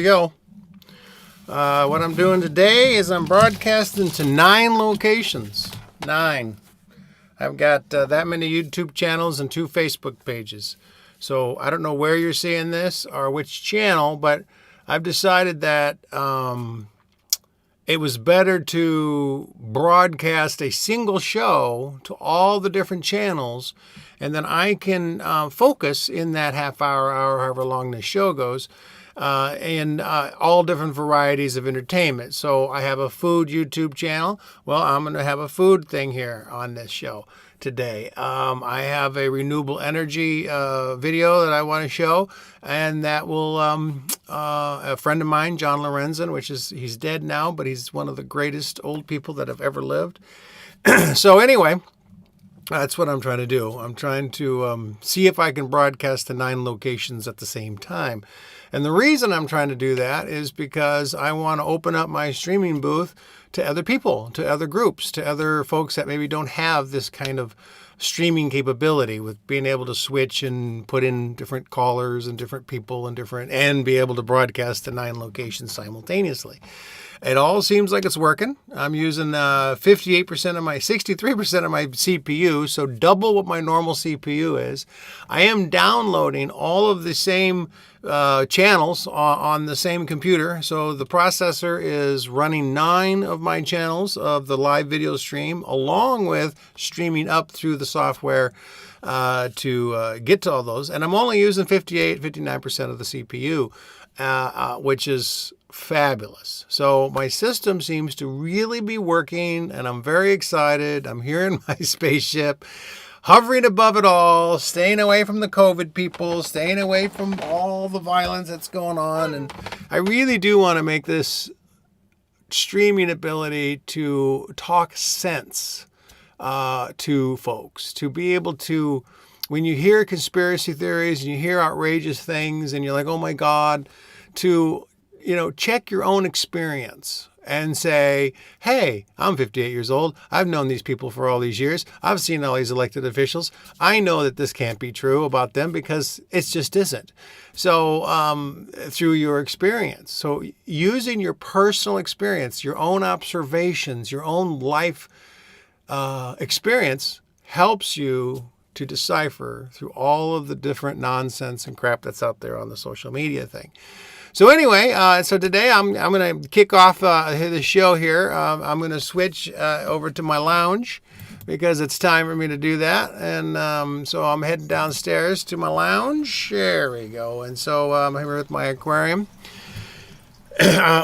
go. What I'm doing today is I'm broadcasting to 9 locations. 9. I've got that many YouTube channels and 2 Facebook pages. So I don't know where you're seeing this or which channel, but I've decided that it was better to broadcast a single show to all the different channels, and then I can focus in that half hour, however long the show goes, in all different varieties of entertainment. So I have a food YouTube channel. Well, I'm going to have a food thing here on this show today. I have a renewable energy video that I want to show, and that will a friend of mine, John Lorenzen, he's dead now, but he's one of the greatest old people that have ever lived. So anyway, that's what I'm trying to do. I'm trying to see if I can broadcast to 9 locations at the same time. And the reason I'm trying to do that is because I want to open up my streaming booth to other people, to other groups, to other folks that maybe don't have this kind of streaming capability, with being able to switch and put in different callers and different people and be able to broadcast to 9 locations simultaneously. It all seems like it's working. I'm using 63% of my CPU, so double what my normal CPU is. I am downloading all of the same channels on the same computer. So the processor is running 9 of my channels of the live video stream, along with streaming up through the software to get to all those. And I'm only using 59% of the CPU, which is fabulous. So my system seems to really be working, and I'm very excited. I'm here in my spaceship, hovering above it all, staying away from the COVID people, staying away from all the violence that's going on. And I really do want to make this streaming ability to talk sense to folks, to be able to, when you hear conspiracy theories and you hear outrageous things and you're like, oh my God, to check your own experience and say, hey, I'm 58 years old. I've known these people for all these years. I've seen all these elected officials. I know that this can't be true about them because it just isn't. So through your experience. So using your personal experience, your own observations, your own life experience helps you to decipher through all of the different nonsense and crap that's out there on the social media thing. So anyway, so today I'm going to kick off the show here. I'm going to switch over to my lounge because it's time for me to do that. And so I'm heading downstairs to my lounge. There we go. And so I'm here with my aquarium.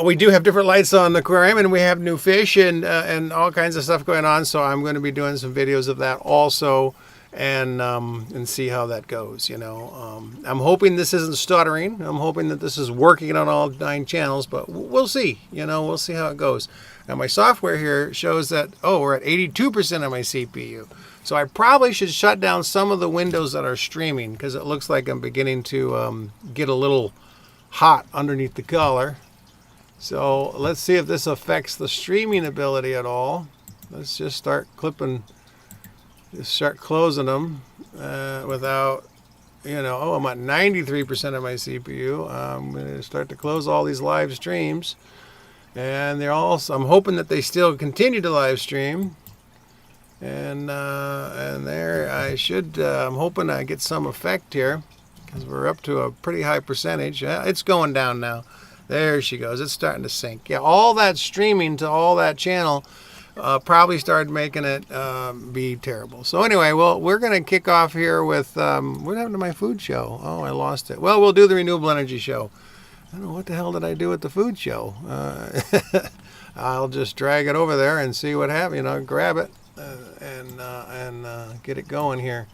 We do have different lights on the aquarium, and we have new fish and all kinds of stuff going on. So I'm going to be doing some videos of that also. And see how that goes. I'm hoping this isn't stuttering. I'm hoping that this is working on all 9 channels, but we'll see. We'll see how it goes. Now my software here shows that, we're at 82% of my CPU. So I probably should shut down some of the windows that are streaming, because it looks like I'm beginning to get a little hot underneath the collar. So let's see if this affects the streaming ability at all. Let's just start closing them without, I'm at 93% of my CPU. I'm going to start to close all these live streams. And I'm hoping that they still continue to live stream. And there I'm hoping I get some effect here, because we're up to a pretty high percentage. It's going down now. There she goes. It's starting to sink. Yeah, all that streaming to all that channel probably started making it be terrible. So anyway, we're going to kick off here with, what happened to my food show? Oh, I lost it. Well, we'll do the renewable energy show. I don't know, what the hell did I do with the food show? I'll just drag it over there and see what happens. Grab it and get it going here.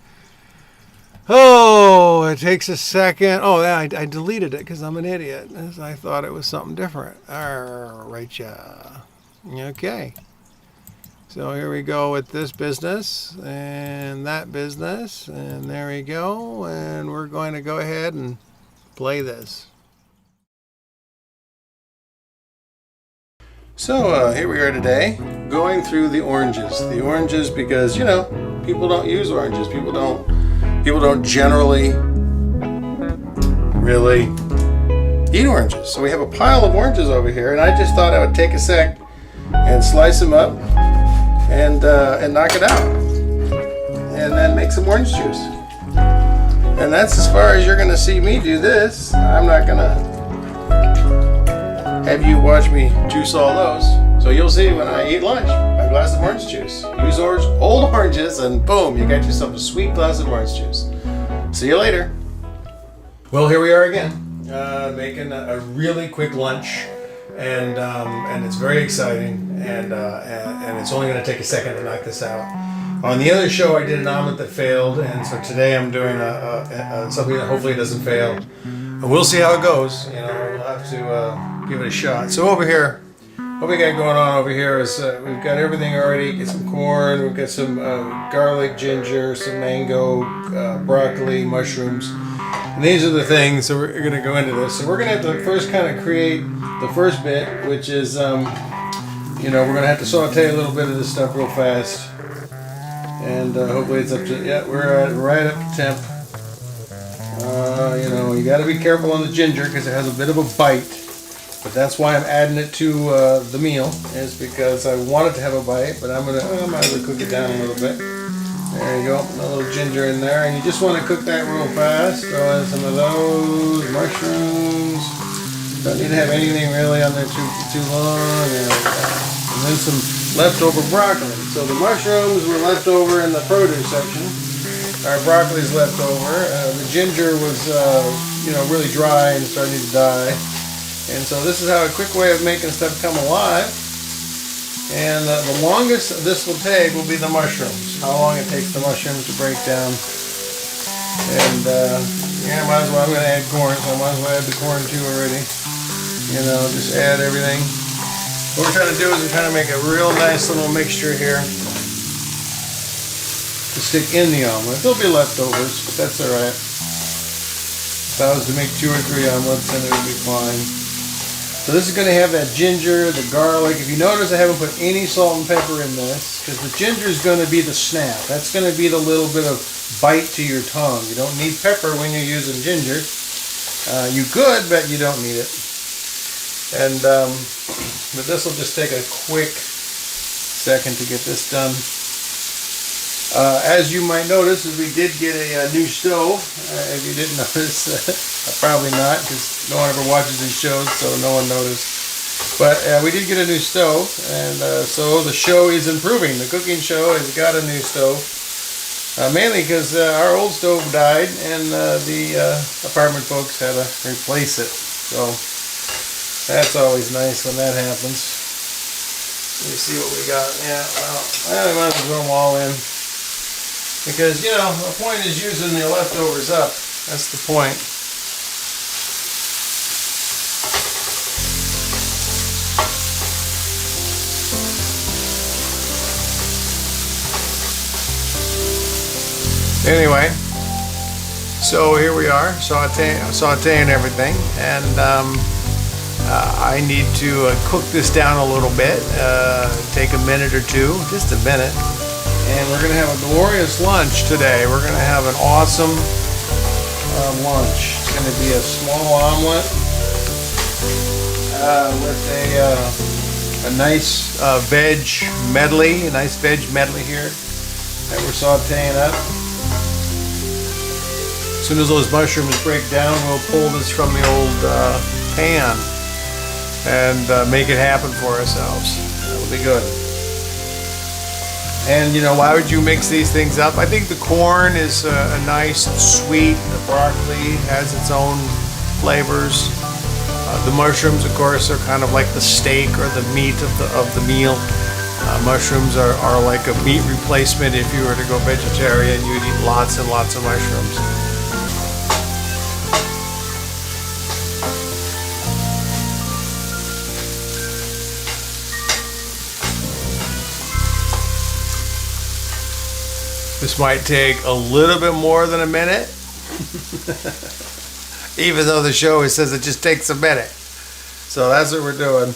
Oh, it takes a second. Oh, yeah, I deleted it because I'm an idiot. I thought it was something different. All right, yeah. Okay. So here we go with this business and that business, and there we go. And we're going to go ahead and play this. So here we are today, going through the oranges. The oranges because, people don't use oranges. People don't generally really eat oranges. So we have a pile of oranges over here, and I just thought I would take a sec and slice them up and knock it out, and then make some orange juice. And that's as far as you're going to see me do this. I'm not going to have you watch me juice all those. So you'll see when I eat lunch, a glass of orange juice. Use old oranges, and boom, you got yourself a sweet glass of orange juice. See you later. Well, here we are again, making a really quick lunch, and it's very exciting, and it's only going to take a second to knock this out. On the other show, I did an omelet that failed, and so today I'm doing something that hopefully doesn't fail. And we'll see how it goes. You know, we'll have to give it a shot. So over here, what we got going on over here is we've got everything already. Get some corn, we've got some garlic, ginger, some mango, broccoli, mushrooms. And these are the things, so we're going to go into this. So we're going to have to first kind of create the first bit, which is, you know, we're going to have to saute a little bit of this stuff real fast. And hopefully it's up to, yeah, we're right up to temp. You know, you got to be careful on the ginger because it has a bit of a bite. But that's why I'm adding it to the meal, is because I want it to have a bite. But I might as well cook it down a little bit. There you go, a little ginger in there. And you just want to cook that real fast. Throw in some of those mushrooms. Don't need to have anything really on there too long. And then some leftover broccoli. So the mushrooms were left over in the produce section. Our broccoli's left over. The ginger was, you know, really dry and starting to die. And so this is how a quick way of making stuff come alive. And the longest this will take will be the mushrooms. How long it takes the mushrooms to break down. And yeah, might as well. I'm going to add corn, so I might as well add the corn too already. You know, just add everything. What we're trying to do is we're trying to make a real nice little mixture here to stick in the omelet. There'll be leftovers, but that's alright. If I was to make 2 or 3 omelets, then it would be fine. So this is going to have that ginger, the garlic. If you notice, I haven't put any salt and pepper in this, because the ginger is going to be the snap. That's going to be the little bit of bite to your tongue. You don't need pepper when you're using ginger. You could, but you don't need it. And but this will just take a quick second to get this done. As you might notice, is we did get a new stove. If you didn't notice, probably not, because no one ever watches these shows, so no one noticed. But we did get a new stove, and so the show is improving. The cooking show has got a new stove, mainly because our old stove died, and the apartment folks had to replace it. So that's always nice when that happens. Let me see what we got. Yeah, well, I might as well throw them all in. Because, you know, the point is using the leftovers up. That's the point. Anyway, so here we are, sauteing everything, and I need to cook this down a little bit, take a minute or two, just a minute. And we're going to have a glorious lunch today. We're going to have an awesome lunch. It's going to be a small omelet with a nice veg medley, here that we're sauteing up. As soon as those mushrooms break down, we'll pull this from the old pan and make it happen for ourselves. That'll be good. And you know, why would you mix these things up? I think the corn is a nice and sweet. The broccoli has its own flavors. The mushrooms, of course, are kind of like the steak or the meat of the meal. Mushrooms are like a meat replacement. If you were to go vegetarian, you'd eat lots and lots of mushrooms. This might take a little bit more than a minute, even though the show says it just takes a minute. So that's what we're doing.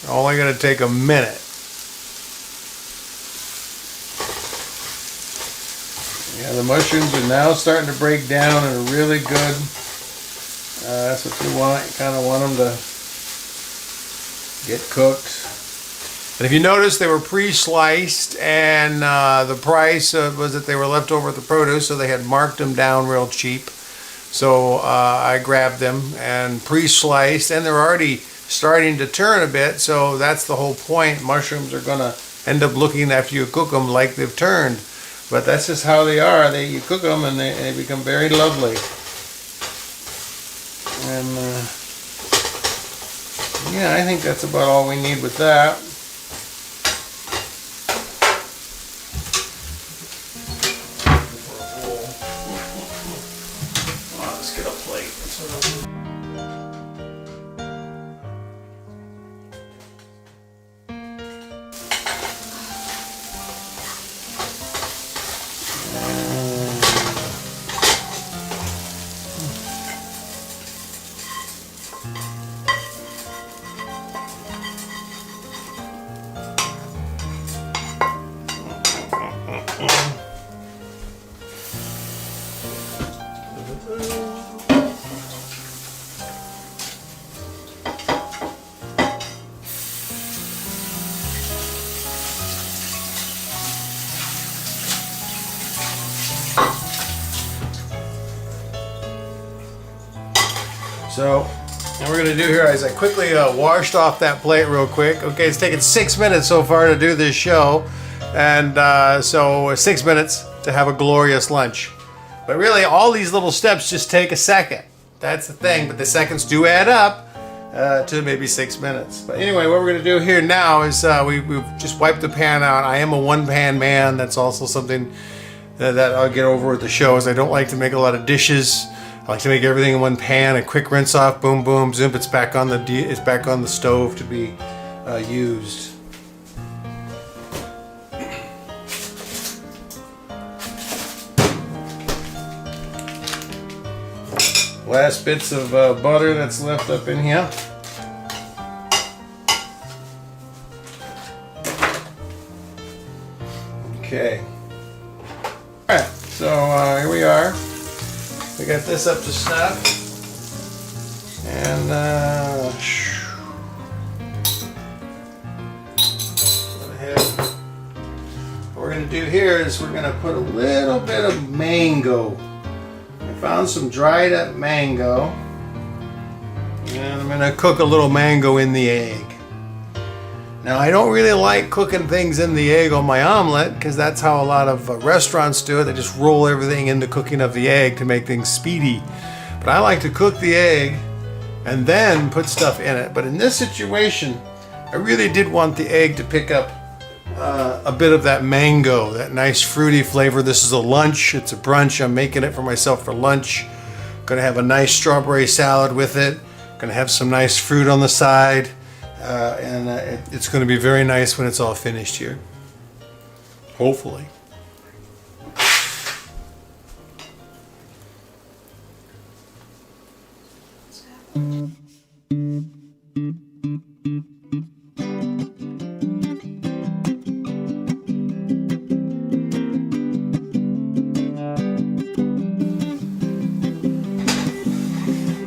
Only going to take a minute. Yeah, the mushrooms are now starting to break down in a really good That's what you want. You kind of want them to get cooked. And if you notice, they were pre-sliced, and the price was that they were left over at the produce, so they had marked them down real cheap. So I grabbed them and pre-sliced, and they're already starting to turn a bit, so that's the whole point. Mushrooms are going to end up looking, after you cook them, like they've turned. But that's just how they are. You cook them and they become very lovely. And yeah, I think that's about all we need with that. Let's get a plate. So, what we're going to do here is I quickly washed off that plate real quick. Okay, it's taken 6 minutes so far to do this show, and so 6 minutes to have a glorious lunch. But really, all these little steps just take a second. That's the thing, but the seconds do add up to maybe 6 minutes. But anyway, what we're going to do here now is we've just wiped the pan out. I am a one-pan man. That's also something that I'll get over with the show, is I don't like to make a lot of dishes. I like to make everything in one pan, a quick rinse off, boom, boom, zoom. It's back on the stove to be used. Last bits of butter that's left up in here. Okay. All right. So here we are. We got this up to snuff, and what we're going to do here is we're going to put a little bit of mango. I found some dried up mango, and I'm going to cook a little mango in the egg. Now, I don't really like cooking things in the egg on my omelet, because that's how a lot of restaurants do it. They just roll everything into cooking of the egg to make things speedy. But I like to cook the egg and then put stuff in it. But in this situation, I really did want the egg to pick up a bit of that mango, that nice fruity flavor. This is a lunch. It's a brunch. I'm making it for myself for lunch. Going to have a nice strawberry salad with it. Going to have some nice fruit on the side. It's going to be very nice when it's all finished here. Hopefully.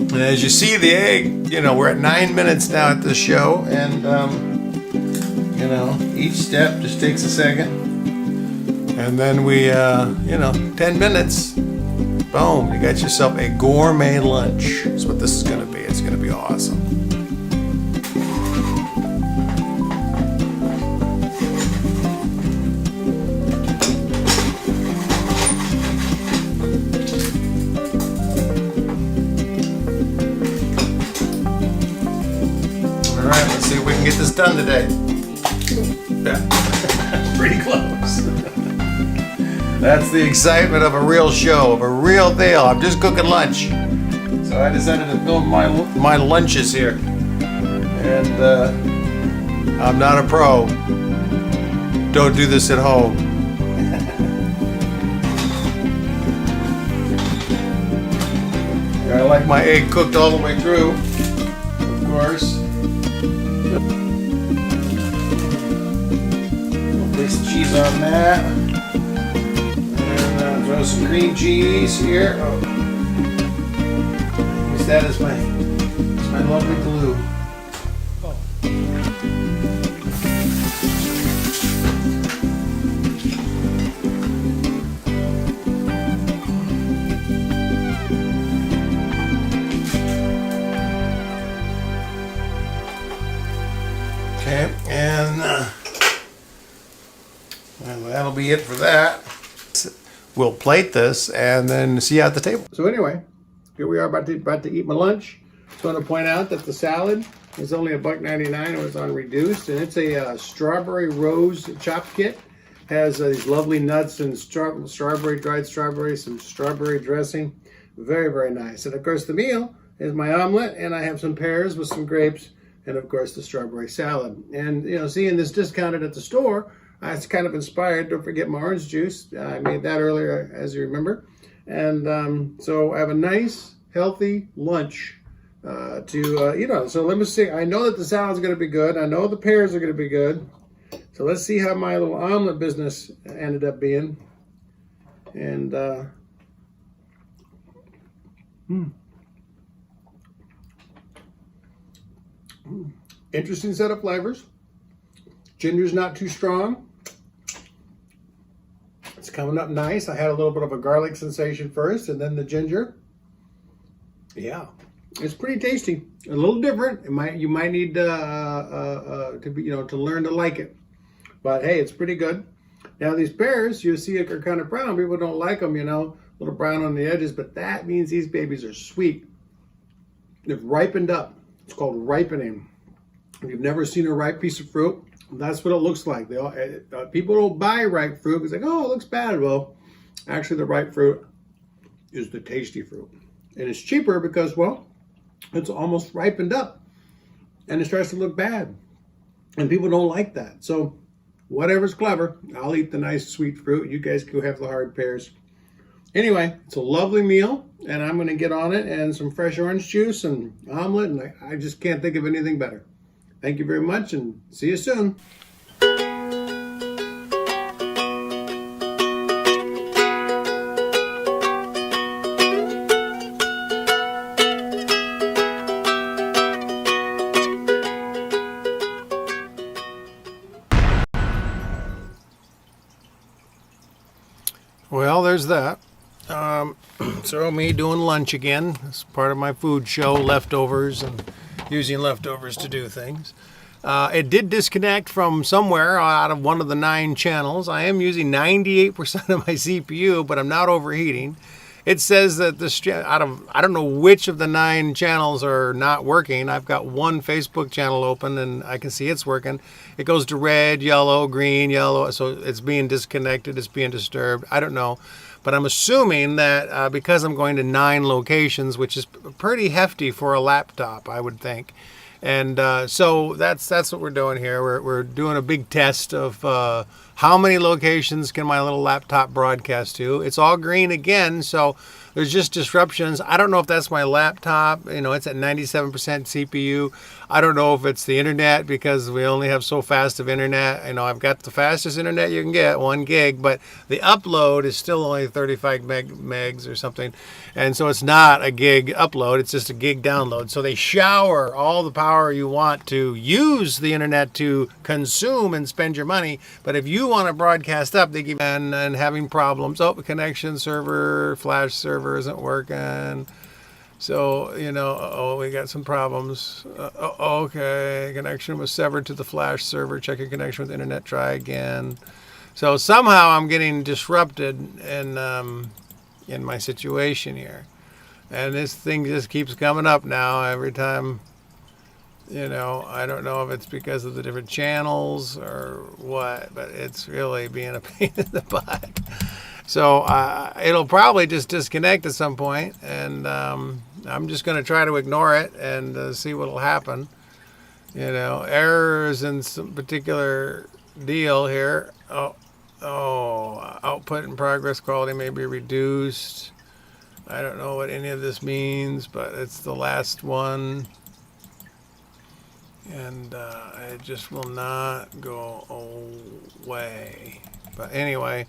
And as you see, the egg, we're at 9 minutes now at the show, and each step just takes a second, and then we 10 minutes, boom, you got yourself a gourmet lunch. That's what this is going to be. It's going to be awesome. Alright, let's see if we can get this done today. Yeah. Pretty close. That's the excitement of a real show, of a real deal. I'm just cooking lunch. So I decided to film my lunches here. And I'm not a pro. Don't do this at home. I like my egg cooked all the way through, of course. Place the cheese on that. And throw some cream cheese here. Oh. that as my lovely glue. Okay, and that'll be it for that. We'll plate this and then see you at the table. So anyway, here we are about to eat my lunch. Just want to point out that the salad is only $1.99. It was on reduced, and it's a strawberry rose chop kit. Has these lovely nuts and strawberry, dried strawberries, some strawberry dressing. Very, very nice. And of course the meal is my omelet, and I have some pears with some grapes, and of course the strawberry salad. And you know, seeing this discounted at the store, I was kind of inspired. Don't forget my orange juice. I made that earlier, as you remember. And so I have a nice, healthy lunch to eat on. So let me see. I know that the salad's going to be good. I know the pears are going to be good. So let's see how my little omelet business ended up being. And interesting set of flavors. Ginger's not too strong. It's coming up nice. I had a little bit of a garlic sensation first, and then the ginger. Yeah, it's pretty tasty. A little different. You might need to be, to learn to like it. But hey, it's pretty good. Now these pears, you see, are kind of brown. People don't like them, a little brown on the edges, but that means these babies are sweet. They've ripened up. It's called ripening. If you've never seen a ripe piece of fruit, that's what it looks like. People don't buy ripe fruit because oh, it looks bad. Well, actually the ripe fruit is the tasty fruit. And it's cheaper because, well, it's almost ripened up and it starts to look bad. And people don't like that. So whatever's clever, I'll eat the nice sweet fruit. You guys go have the hard pears. Anyway, it's a lovely meal, and I'm going to get on it, and some fresh orange juice and omelet, and I just can't think of anything better. Thank you very much, and see you soon. Well, there's that. So me doing lunch again. It's part of my food show, leftovers and using leftovers to do things. It did disconnect from somewhere out of one of the 9 channels. I am using 98% of my CPU, but I'm not overheating. It says that I don't know which of the 9 channels are not working. I've got one Facebook channel open and I can see it's working. It goes to red, yellow, green, yellow. So it's being disconnected. It's being disturbed. I don't know. But I'm assuming that because I'm going to 9 locations, which is pretty hefty for a laptop, I would think. And so that's what we're doing here. We're doing a big test of how many locations can my little laptop broadcast to. It's all green again, so there's just disruptions. I don't know if that's my laptop. It's at 97% CPU. I don't know if it's the internet because we only have so fast of internet. I've got the fastest internet you can get, 1 gig, but the upload is still only 35 megs or something. And so it's not a gig upload, it's just a gig download. So they shower all the power you want to use the internet to consume and spend your money. But if you want to broadcast up, they keep and having problems. Oh, connection server, flash server isn't working. So, we got some problems. Okay, connection was severed to the flash server. Check your connection with the internet. Try again. So somehow I'm getting disrupted in my situation here. And this thing just keeps coming up now every time. I don't know if it's because of the different channels or what, but it's really being a pain in the butt. So it'll probably just disconnect at some point, and I'm just going to try to ignore it and see what will happen. Errors in some particular deal here. Output and progress quality may be reduced. I don't know what any of this means, but it's the last one. And it just will not go away. But anyway...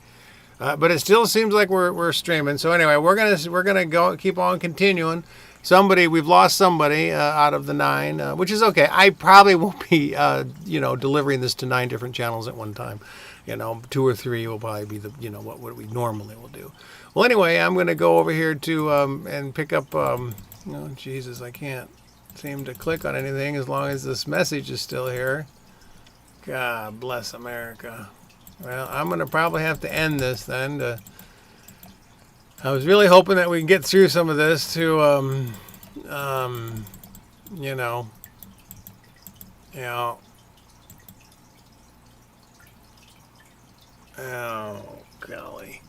but it still seems like we're streaming. So anyway, we're gonna keep on continuing, we've lost somebody out of the 9, which is okay. I probably won't be, delivering this to 9 different channels at one time. 2 or 3 will probably be what we normally will do. Well, anyway, I'm going to go over here to and pick up. Jesus, I can't seem to click on anything as long as this message is still here. God bless America. Well, I'm going to probably have to end this then. I was really hoping that we can get through some of this to, oh, golly.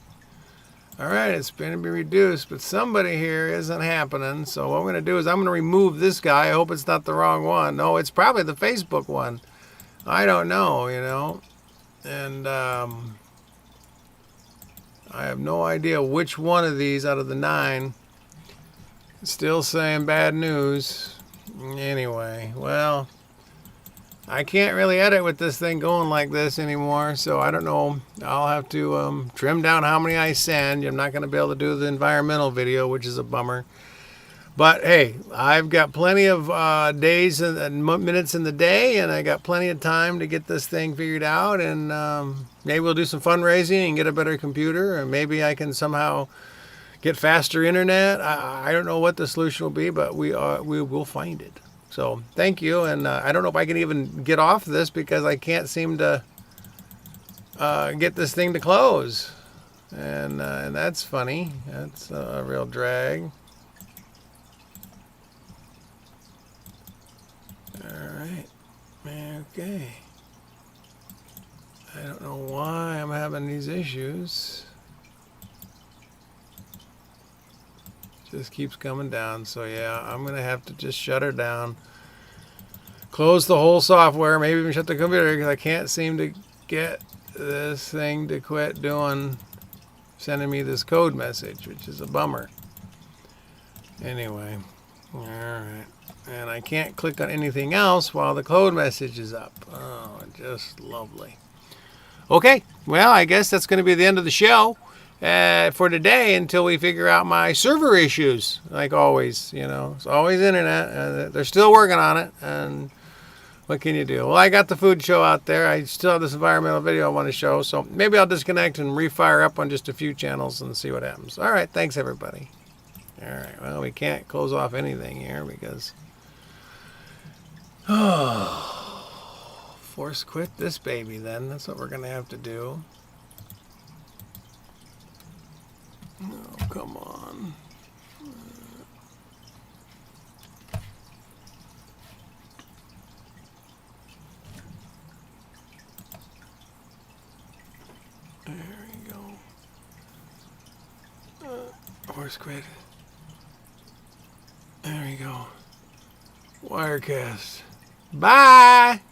All right, it's going to be reduced, but somebody here isn't happening. So what I'm going to do is I'm going to remove this guy. I hope it's not the wrong one. No, it's probably the Facebook one. I don't know, and I have no idea which one of these out of the 9. Still saying bad news. Anyway, well, I can't really edit with this thing going like this anymore, so I don't know. I'll have to trim down how many I send. I'm not going to be able to do the environmental video, which is a bummer. But hey, I've got plenty of days and minutes in the day, and I got plenty of time to get this thing figured out. And maybe we'll do some fundraising and get a better computer, and maybe I can somehow get faster internet. I don't know what the solution will be, but we will find it. So thank you, and I don't know if I can even get off this because I can't seem to get this thing to close, and that's funny. That's a real drag. Okay. I don't know why I'm having these issues. Just keeps coming down. So yeah, I'm going to have to just shut her down. Close the whole software. Maybe even shut the computer because I can't seem to get this thing to quit sending me this code message, which is a bummer. Anyway. All right. And I can't click on anything else while the code message is up. Oh, just lovely. Okay, well, I guess that's going to be the end of the show for today until we figure out my server issues. Like always, it's always internet. They're still working on it, and what can you do? Well, I got the food show out there. I still have this environmental video I want to show, so maybe I'll disconnect and refire up on just a few channels and see what happens. All right, thanks, everybody. All right, well, we can't close off anything here because... force quit this baby then. That's what we're going to have to do. Oh, come on. There we go. Force quit. There we go. Wirecast. Bye!